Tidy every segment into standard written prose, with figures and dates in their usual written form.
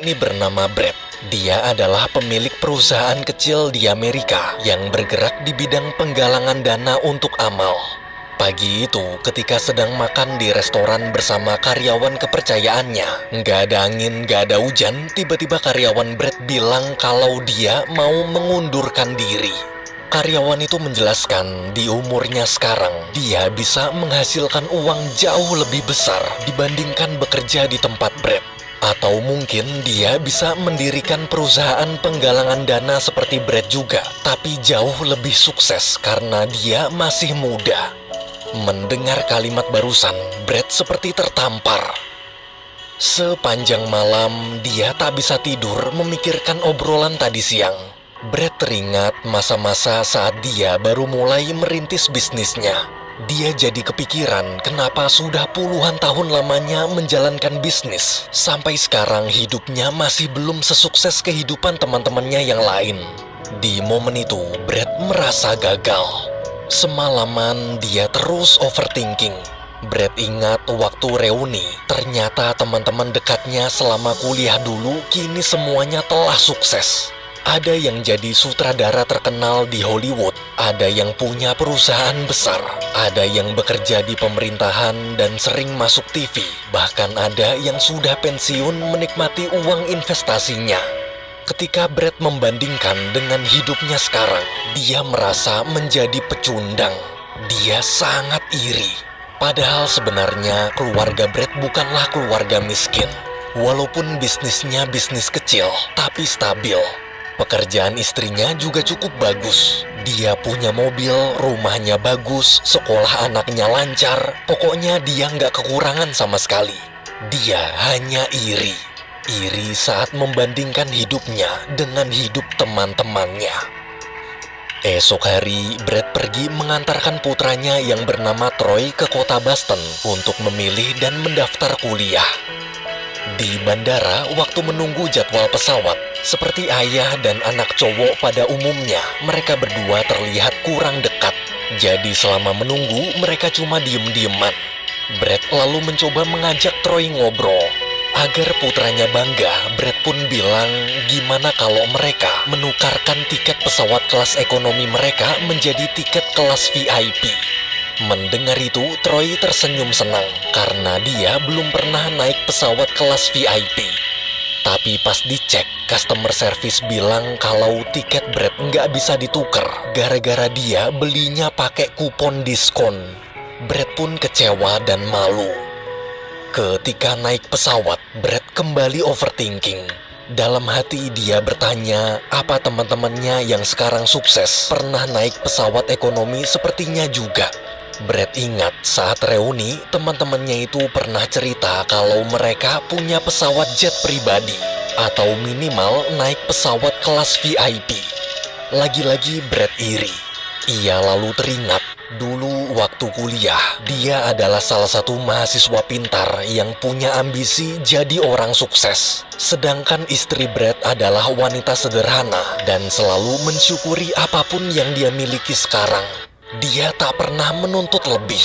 Ini bernama Brad. Dia adalah pemilik perusahaan kecil di Amerika yang bergerak di bidang penggalangan dana untuk amal. Pagi itu, ketika sedang makan di restoran bersama karyawan kepercayaannya, nggak ada angin, nggak ada hujan, tiba-tiba karyawan Brad bilang kalau dia mau mengundurkan diri. Karyawan itu menjelaskan di umurnya sekarang, dia bisa menghasilkan uang jauh lebih besar dibandingkan bekerja di tempat Brad. Atau mungkin dia bisa mendirikan perusahaan penggalangan dana seperti Brad juga, tapi jauh lebih sukses karena dia masih muda. Mendengar kalimat barusan, Brad seperti tertampar. Sepanjang malam, dia tak bisa tidur memikirkan obrolan tadi siang. Brad teringat masa-masa saat dia baru mulai merintis bisnisnya. Dia jadi kepikiran kenapa sudah puluhan tahun lamanya menjalankan bisnis. Sampai sekarang hidupnya masih belum sesukses kehidupan teman-temannya yang lain. Di momen itu, Brad merasa gagal. Semalaman dia terus overthinking. Brad ingat waktu reuni, ternyata teman-teman dekatnya selama kuliah dulu kini semuanya telah sukses. Ada yang jadi sutradara terkenal di Hollywood, ada yang punya perusahaan besar, ada yang bekerja di pemerintahan dan sering masuk TV, bahkan ada yang sudah pensiun menikmati uang investasinya. Ketika Brad membandingkan dengan hidupnya sekarang, dia merasa menjadi pecundang. Dia sangat iri. Padahal sebenarnya keluarga Brad bukanlah keluarga miskin. Walaupun bisnisnya bisnis kecil, tapi stabil. Pekerjaan istrinya juga cukup bagus. Dia punya mobil, rumahnya bagus, sekolah anaknya lancar. Pokoknya dia nggak kekurangan sama sekali. Dia hanya iri. Iri saat membandingkan hidupnya dengan hidup teman-temannya. Esok hari, Brad pergi mengantarkan putranya yang bernama Troy ke kota Boston untuk memilih dan mendaftar kuliah. Di bandara, waktu menunggu jadwal pesawat, seperti ayah dan anak cowok pada umumnya, mereka berdua terlihat kurang dekat. Jadi selama menunggu, mereka cuma diem-dieman. Brad lalu mencoba mengajak Troy ngobrol. Agar putranya bangga, Brad pun bilang gimana kalau mereka menukarkan tiket pesawat kelas ekonomi mereka menjadi tiket kelas VIP. Mendengar itu, Troy tersenyum senang karena dia belum pernah naik pesawat kelas VIP. Tapi pas dicek, customer service bilang kalau tiket Brad nggak bisa ditukar gara-gara dia belinya pakai kupon diskon. Brad pun kecewa dan malu. Ketika naik pesawat, Brad kembali overthinking. Dalam hati dia bertanya, apa teman-temannya yang sekarang sukses pernah naik pesawat ekonomi sepertinya juga. Brad ingat saat reuni, teman-temannya itu pernah cerita kalau mereka punya pesawat jet pribadi atau minimal naik pesawat kelas VIP. Lagi-lagi Brad iri. Ia lalu teringat, dulu waktu kuliah, dia adalah salah satu mahasiswa pintar yang punya ambisi jadi orang sukses. Sedangkan istri Brad adalah wanita sederhana dan selalu mensyukuri apapun yang dia miliki sekarang. Dia tak pernah menuntut lebih,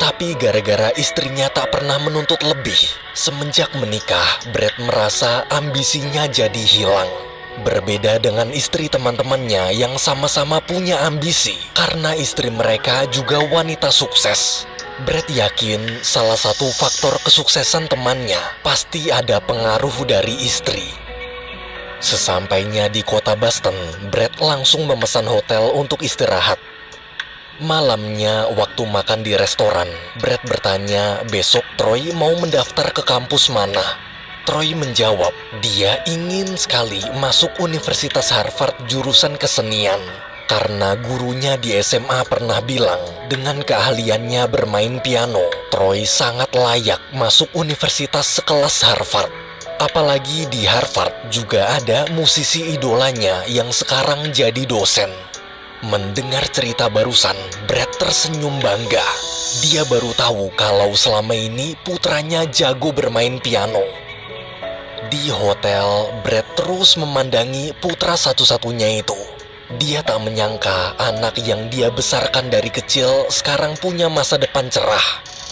tapi gara-gara istrinya tak pernah menuntut lebih, semenjak menikah, Brad merasa ambisinya jadi hilang. Berbeda dengan istri teman-temannya yang sama-sama punya ambisi, karena istri mereka juga wanita sukses. Brad yakin salah satu faktor kesuksesan temannya pasti ada pengaruh dari istri. Sesampainya di kota Boston, Brad langsung memesan hotel untuk istirahat. Malamnya, waktu makan di restoran, Brad bertanya besok Troy mau mendaftar ke kampus mana. Troy menjawab, dia ingin sekali masuk Universitas Harvard jurusan kesenian. Karena gurunya di SMA pernah bilang, dengan keahliannya bermain piano, Troy sangat layak masuk universitas sekelas Harvard. Apalagi di Harvard juga ada musisi idolanya yang sekarang jadi dosen. Mendengar cerita barusan, Brad tersenyum bangga. Dia baru tahu kalau selama ini putranya jago bermain piano. Di hotel, Brad terus memandangi putra satu-satunya itu. Dia tak menyangka anak yang dia besarkan dari kecil sekarang punya masa depan cerah.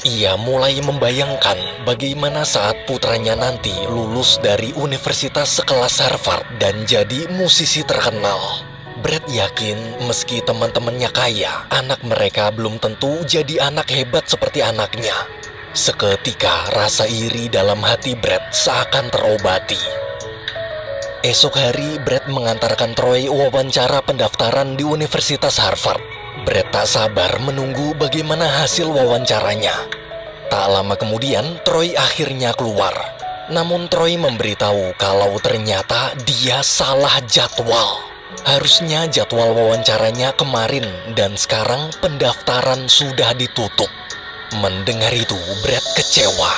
Ia mulai membayangkan bagaimana saat putranya nanti lulus dari universitas sekelas Harvard dan jadi musisi terkenal. Brad yakin meski teman-temannya kaya, anak mereka belum tentu jadi anak hebat seperti anaknya. Seketika rasa iri dalam hati Brad seakan terobati. Esok hari, Brad mengantarkan Troy wawancara pendaftaran di Universitas Harvard. Brad tak sabar menunggu bagaimana hasil wawancaranya. Tak lama kemudian, Troy akhirnya keluar. Namun Troy memberitahu kalau ternyata dia salah jadwal. Harusnya jadwal wawancaranya kemarin dan sekarang pendaftaran sudah ditutup. Mendengar itu, Brad kecewa.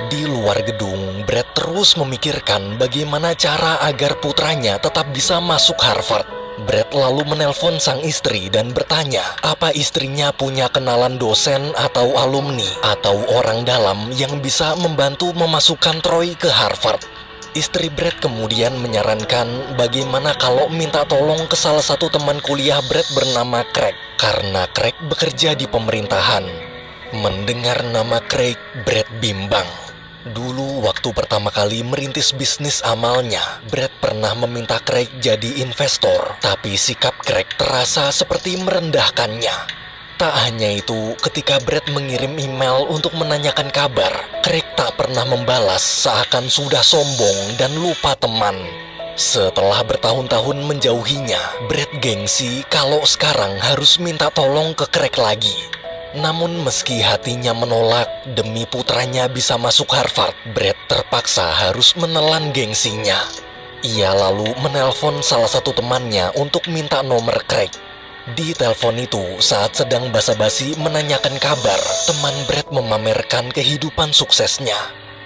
Di luar gedung, Brad terus memikirkan bagaimana cara agar putranya tetap bisa masuk Harvard. Brad lalu menelpon sang istri dan bertanya apa istrinya punya kenalan dosen atau alumni atau orang dalam yang bisa membantu memasukkan Troy ke Harvard. Istri Brad kemudian menyarankan bagaimana kalau minta tolong ke salah satu teman kuliah Brad bernama Craig, karena Craig bekerja di pemerintahan. Mendengar nama Craig, Brad bimbang. Dulu waktu pertama kali merintis bisnis amalnya, Brad pernah meminta Craig jadi investor, tapi sikap Craig terasa seperti merendahkannya. Tak hanya itu, ketika Brad mengirim email untuk menanyakan kabar, Craig tak pernah membalas seakan sudah sombong dan lupa teman. Setelah bertahun-tahun menjauhinya, Brad gengsi kalau sekarang harus minta tolong ke Craig lagi. Namun meski hatinya menolak demi putranya bisa masuk Harvard, Brad terpaksa harus menelan gengsinya. Ia lalu menelpon salah satu temannya untuk minta nomor Craig. Di telepon itu, saat sedang basa-basi menanyakan kabar, teman Brad memamerkan kehidupan suksesnya.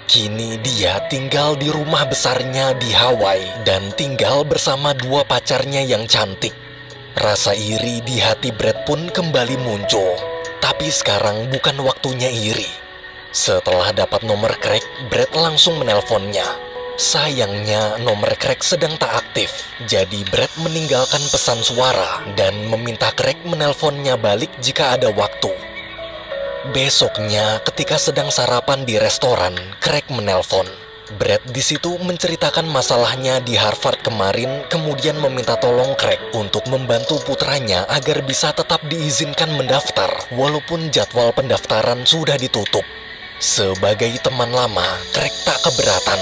Kini dia tinggal di rumah besarnya di Hawaii dan tinggal bersama dua pacarnya yang cantik. Rasa iri di hati Brad pun kembali muncul. Tapi sekarang bukan waktunya iri. Setelah dapat nomor Craig, Brad langsung menelponnya. Sayangnya nomor Craig sedang tak aktif, jadi Brad meninggalkan pesan suara dan meminta Craig menelponnya balik jika ada waktu. Besoknya, ketika sedang sarapan di restoran, Craig menelpon. Brad di situ menceritakan masalahnya di Harvard kemarin, kemudian meminta tolong Craig untuk membantu putranya agar bisa tetap diizinkan mendaftar, walaupun jadwal pendaftaran sudah ditutup. Sebagai teman lama, Craig tak keberatan.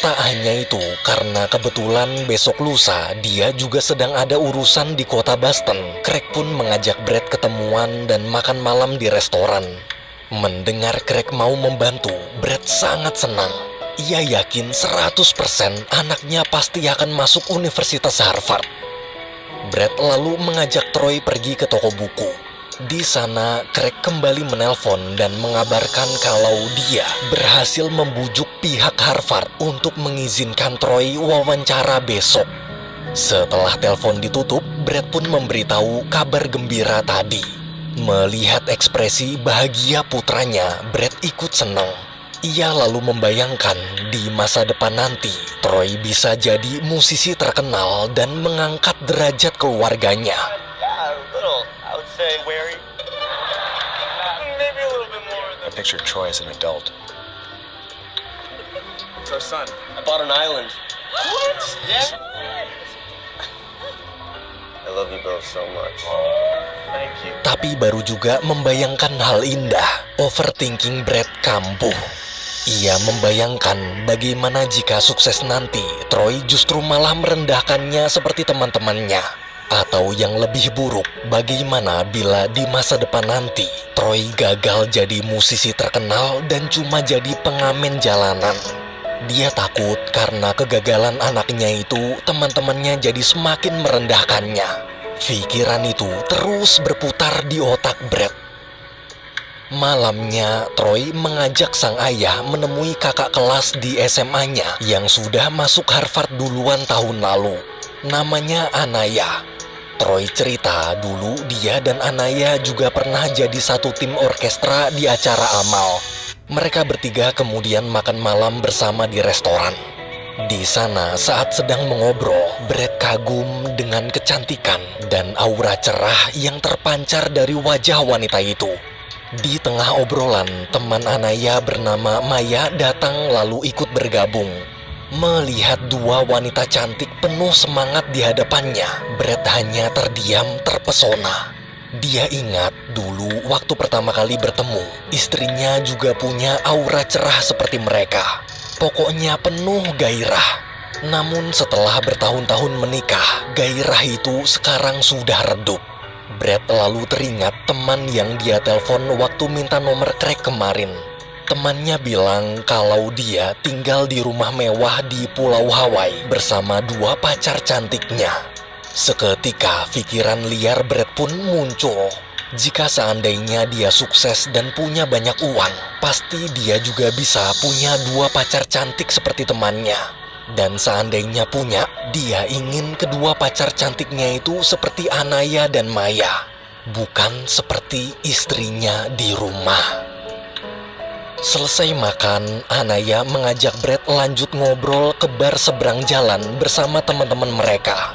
Tak hanya itu, karena kebetulan besok lusa dia juga sedang ada urusan di kota Boston. Craig pun mengajak Brad ketemuan dan makan malam di restoran. Mendengar Craig mau membantu, Brad sangat senang. Ia yakin 100% anaknya pasti akan masuk Universitas Harvard. Brad lalu mengajak Troy pergi ke toko buku. Di sana, Craig kembali menelpon dan mengabarkan kalau dia berhasil membujuk pihak Harvard untuk mengizinkan Troy wawancara besok. Setelah telepon ditutup, Brad pun memberitahu kabar gembira tadi. Melihat ekspresi bahagia putranya, Brad ikut senang. Ia lalu membayangkan di masa depan nanti, Troy bisa jadi musisi terkenal dan mengangkat derajat keluarganya. I picture Troy as an adult. It's our son. I bought an island. What? Yeah. I love you both so much. Thank you. Tapi baru juga membayangkan hal indah, overthinking Brad kambuh. Ia membayangkan bagaimana jika sukses nanti, Troy justru malah merendahkannya seperti teman-temannya. Atau yang lebih buruk, bagaimana bila di masa depan nanti, Troy gagal jadi musisi terkenal dan cuma jadi pengamen jalanan. Dia takut karena kegagalan anaknya itu, teman-temannya jadi semakin merendahkannya. Pikiran itu terus berputar di otak Brad. Malamnya, Troy mengajak sang ayah menemui kakak kelas di SMA-nya yang sudah masuk Harvard duluan tahun lalu. Namanya Anaya. Troy cerita dulu dia dan Anaya juga pernah jadi satu tim orkestra di acara amal. Mereka bertiga kemudian makan malam bersama di restoran. Di sana saat sedang mengobrol, Brad kagum dengan kecantikan dan aura cerah yang terpancar dari wajah wanita itu. Di tengah obrolan, teman Anaya bernama Maya datang lalu ikut bergabung. Melihat dua wanita cantik penuh semangat di hadapannya, Brett hanya terdiam terpesona. Dia ingat dulu waktu pertama kali bertemu, istrinya juga punya aura cerah seperti mereka. Pokoknya penuh gairah. Namun setelah bertahun-tahun menikah, gairah itu sekarang sudah redup. Brett lalu teringat teman yang dia telepon waktu minta nomor Craig kemarin. Temannya bilang kalau dia tinggal di rumah mewah di Pulau Hawaii bersama dua pacar cantiknya. Seketika pikiran liar Brett pun muncul. Jika seandainya dia sukses dan punya banyak uang, pasti dia juga bisa punya dua pacar cantik seperti temannya. Dan seandainya punya, dia ingin kedua pacar cantiknya itu seperti Anaya dan Maya, bukan seperti istrinya di rumah. Selesai makan, Anaya mengajak Brett lanjut ngobrol ke bar seberang jalan bersama teman-teman mereka.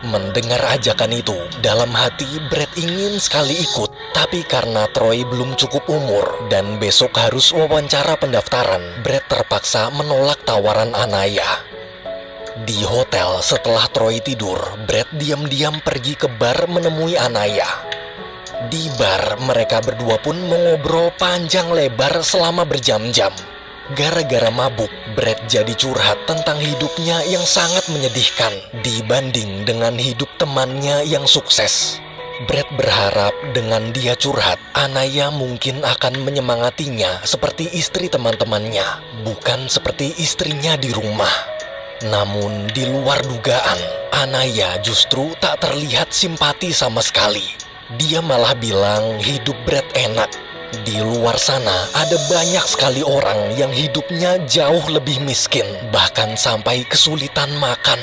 Mendengar ajakan itu, dalam hati Brett ingin sekali ikut, tapi karena Troy belum cukup umur dan besok harus wawancara pendaftaran, Brett terpaksa menolak tawaran Anaya. Di hotel setelah Troy tidur, Brett diam-diam pergi ke bar menemui Anaya. Di bar, mereka berdua pun mengobrol panjang lebar selama berjam-jam. Gara-gara mabuk, Brett jadi curhat tentang hidupnya yang sangat menyedihkan dibanding dengan hidup temannya yang sukses. Brett berharap dengan dia curhat, Anaya mungkin akan menyemangatinya seperti istri teman-temannya, bukan seperti istrinya di rumah. Namun di luar dugaan, Anaya justru tak terlihat simpati sama sekali. Dia malah bilang hidup Brett enak. Di luar sana ada banyak sekali orang yang hidupnya jauh lebih miskin, bahkan sampai kesulitan makan.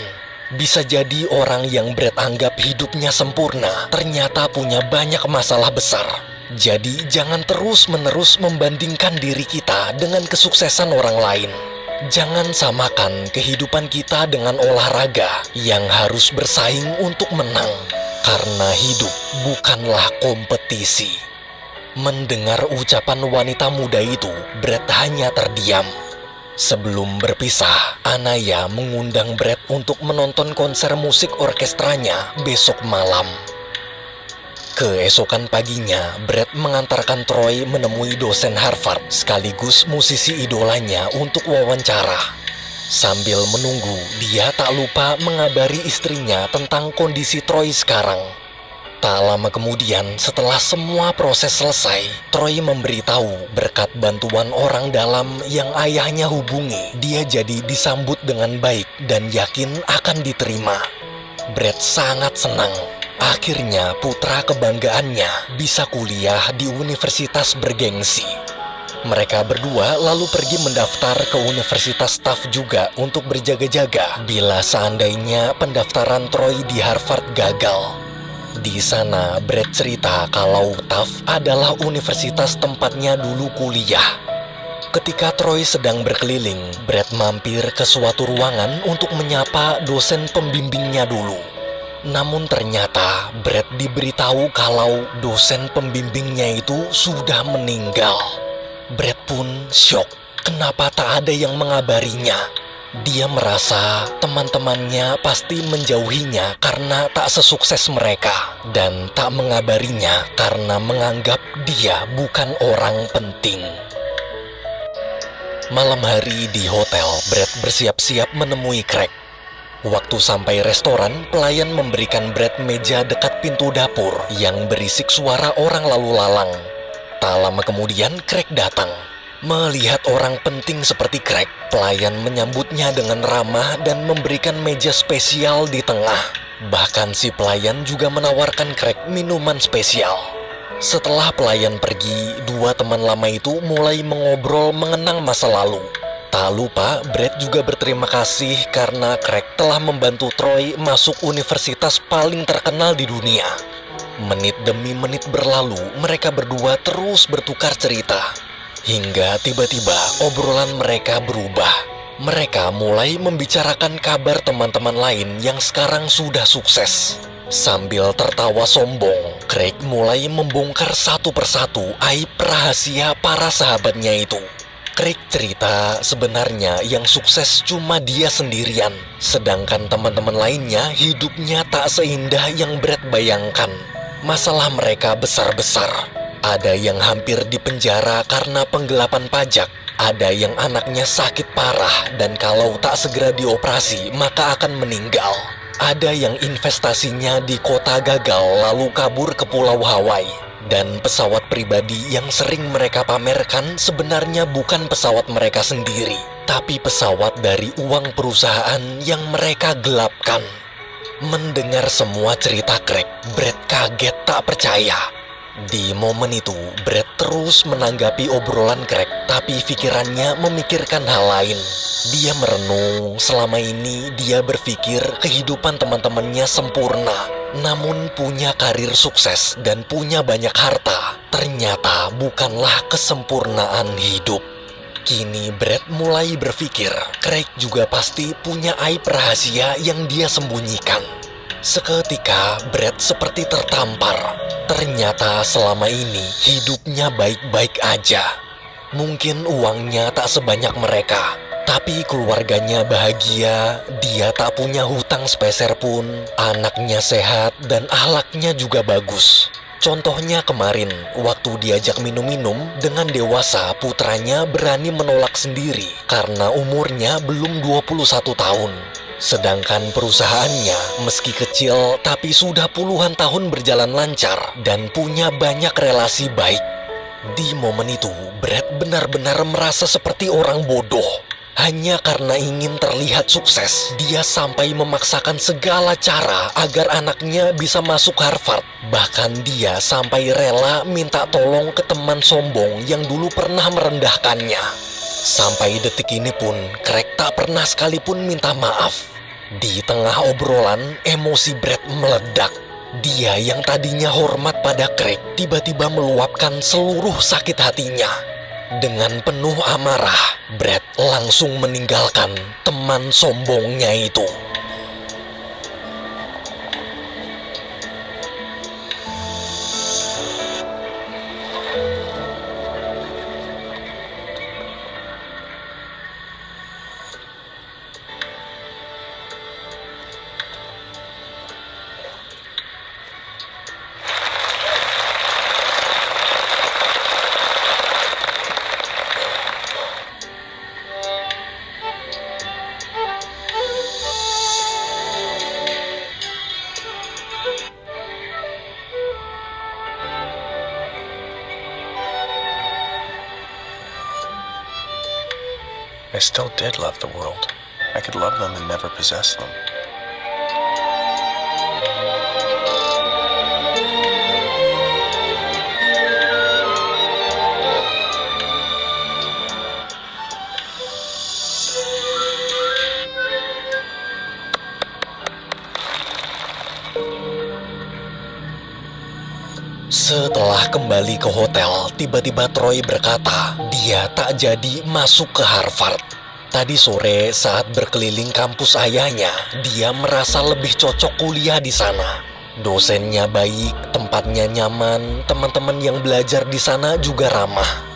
Bisa jadi orang yang Brett anggap hidupnya sempurna ternyata punya banyak masalah besar. Jadi jangan terus-menerus membandingkan diri kita dengan kesuksesan orang lain. Jangan samakan kehidupan kita dengan olahraga yang harus bersaing untuk menang, karena hidup bukanlah kompetisi. Mendengar ucapan wanita muda itu, Brett hanya terdiam. Sebelum berpisah, Anaya mengundang Brett untuk menonton konser musik orkestranya besok malam. Keesokan paginya, Brett mengantarkan Troy menemui dosen Harvard sekaligus musisi idolanya untuk wawancara. Sambil menunggu, dia tak lupa mengabari istrinya tentang kondisi Troy sekarang. Tak lama kemudian, setelah semua proses selesai, Troy memberitahu berkat bantuan orang dalam yang ayahnya hubungi, dia jadi disambut dengan baik dan yakin akan diterima. Brett sangat senang. Akhirnya putra kebanggaannya bisa kuliah di universitas bergengsi. Mereka berdua lalu pergi mendaftar ke Universitas Taft juga untuk berjaga-jaga bila seandainya pendaftaran Troy di Harvard gagal. Di sana Brett cerita kalau Taft adalah universitas tempatnya dulu kuliah. Ketika Troy sedang berkeliling, Brett mampir ke suatu ruangan untuk menyapa dosen pembimbingnya dulu. Namun ternyata Brett diberitahu kalau dosen pembimbingnya itu sudah meninggal. Brett pun syok, kenapa tak ada yang mengabarinya. Dia merasa teman-temannya pasti menjauhinya karena tak sesukses mereka, dan tak mengabarinya karena menganggap dia bukan orang penting. Malam hari di hotel, Brett bersiap-siap menemui Craig. Waktu sampai restoran, pelayan memberikan Brett meja dekat pintu dapur yang berisik suara orang lalu lalang. Tak lama kemudian, Craig datang. Melihat orang penting seperti Craig, pelayan menyambutnya dengan ramah dan memberikan meja spesial di tengah. Bahkan si pelayan juga menawarkan Craig minuman spesial. Setelah pelayan pergi, dua teman lama itu mulai mengobrol mengenang masa lalu. Tak lupa, Brett juga berterima kasih karena Craig telah membantu Troy masuk universitas paling terkenal di dunia. Menit demi menit berlalu, mereka berdua terus bertukar cerita. Hingga tiba-tiba obrolan mereka berubah. Mereka mulai membicarakan kabar teman-teman lain yang sekarang sudah sukses. Sambil tertawa sombong, Craig mulai membongkar satu persatu aib rahasia para sahabatnya itu. Craig cerita sebenarnya yang sukses cuma dia sendirian, sedangkan teman-teman lainnya hidupnya tak seindah yang Brad bayangkan. Masalah mereka besar-besar. Ada yang hampir dipenjara karena penggelapan pajak. Ada yang anaknya sakit parah dan kalau tak segera dioperasi maka akan meninggal. Ada yang investasinya di kota gagal lalu kabur ke Pulau Hawaii. Dan pesawat pribadi yang sering mereka pamerkan sebenarnya bukan pesawat mereka sendiri, tapi pesawat dari uang perusahaan yang mereka gelapkan. Mendengar semua cerita Craig, Brad kaget tak percaya. Di momen itu, Brad terus menanggapi obrolan Craig, tapi pikirannya memikirkan hal lain. Dia merenung, selama ini dia berpikir kehidupan teman-temannya sempurna, namun punya karir sukses dan punya banyak harta. Ternyata bukanlah kesempurnaan hidup. Kini Brad mulai berpikir, Craig juga pasti punya aib rahasia yang dia sembunyikan. Seketika Brad seperti tertampar. Ternyata selama ini hidupnya baik-baik aja. Mungkin uangnya tak sebanyak mereka, tapi keluarganya bahagia, dia tak punya hutang sepeser pun, anaknya sehat dan akhlaknya juga bagus. Contohnya kemarin, waktu diajak minum-minum dengan dewasa, putranya berani menolak sendiri karena umurnya belum 21 tahun. Sedangkan perusahaannya meski kecil tapi sudah puluhan tahun berjalan lancar dan punya banyak relasi baik. Di momen itu, Brad benar-benar merasa seperti orang bodoh. Hanya karena ingin terlihat sukses, dia sampai memaksakan segala cara agar anaknya bisa masuk Harvard. Bahkan dia sampai rela minta tolong ke teman sombong yang dulu pernah merendahkannya. Sampai detik ini pun, Craig tak pernah sekalipun minta maaf. Di tengah obrolan, emosi Brad meledak. Dia yang tadinya hormat pada Craig, tiba-tiba meluapkan seluruh sakit hatinya. Dengan penuh amarah, Brad langsung meninggalkan teman sombongnya itu. I still did love the world. I could love them and never possess them. Setelah kembali ke hotel, tiba-tiba Troy berkata dia tak jadi masuk ke Harvard. Tadi sore saat berkeliling kampus ayahnya, dia merasa lebih cocok kuliah di sana. Dosennya baik, tempatnya nyaman, teman-teman yang belajar di sana juga ramah.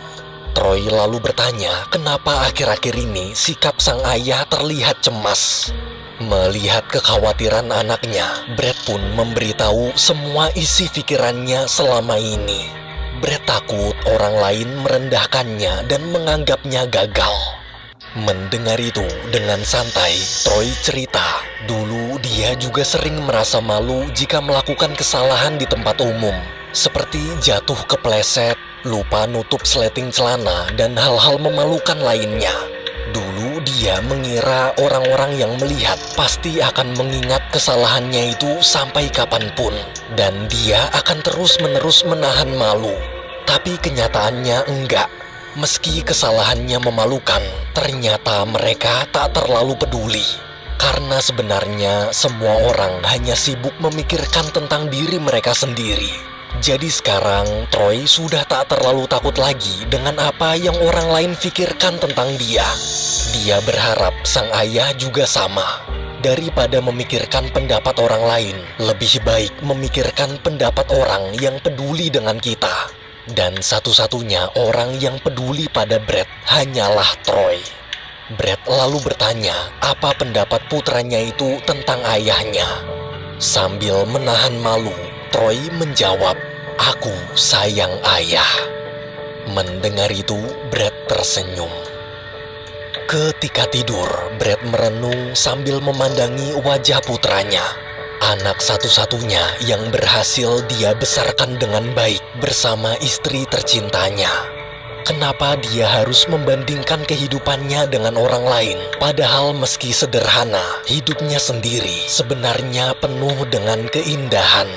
Troy lalu bertanya kenapa akhir-akhir ini sikap sang ayah terlihat cemas. Melihat kekhawatiran anaknya, Brad pun memberitahu semua isi pikirannya selama ini. Brad takut orang lain merendahkannya dan menganggapnya gagal. Mendengar itu dengan santai, Troy cerita, dulu dia juga sering merasa malu jika melakukan kesalahan di tempat umum, seperti jatuh kepleset, lupa nutup sleting celana, dan hal-hal memalukan lainnya. Dulu dia mengira orang-orang yang melihat pasti akan mengingat kesalahannya itu sampai kapanpun, dan dia akan terus-menerus menahan malu. Tapi kenyataannya enggak. Meski kesalahannya memalukan, ternyata mereka tak terlalu peduli. Karena sebenarnya semua orang hanya sibuk memikirkan tentang diri mereka sendiri. Jadi sekarang Troy sudah tak terlalu takut lagi dengan apa yang orang lain pikirkan tentang dia. Dia berharap sang ayah juga sama. Daripada memikirkan pendapat orang lain, lebih baik memikirkan pendapat orang yang peduli dengan kita. Dan satu-satunya orang yang peduli pada Brad hanyalah Troy. Brad lalu bertanya apa pendapat putranya itu tentang ayahnya. Sambil menahan malu, Troy menjawab, "Aku sayang ayah." Mendengar itu, Brad tersenyum. Ketika tidur, Brad merenung sambil memandangi wajah putranya. Anak satu-satunya yang berhasil dia besarkan dengan baik bersama istri tercintanya. Kenapa dia harus membandingkan kehidupannya dengan orang lain? Padahal meski sederhana, hidupnya sendiri sebenarnya penuh dengan keindahan.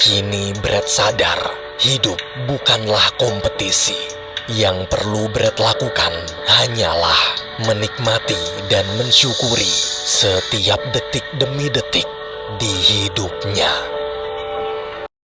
Kini Brad sadar, hidup bukanlah kompetisi. Yang perlu Brad lakukan hanyalah menikmati dan mensyukuri setiap detik demi detik di hidupnya.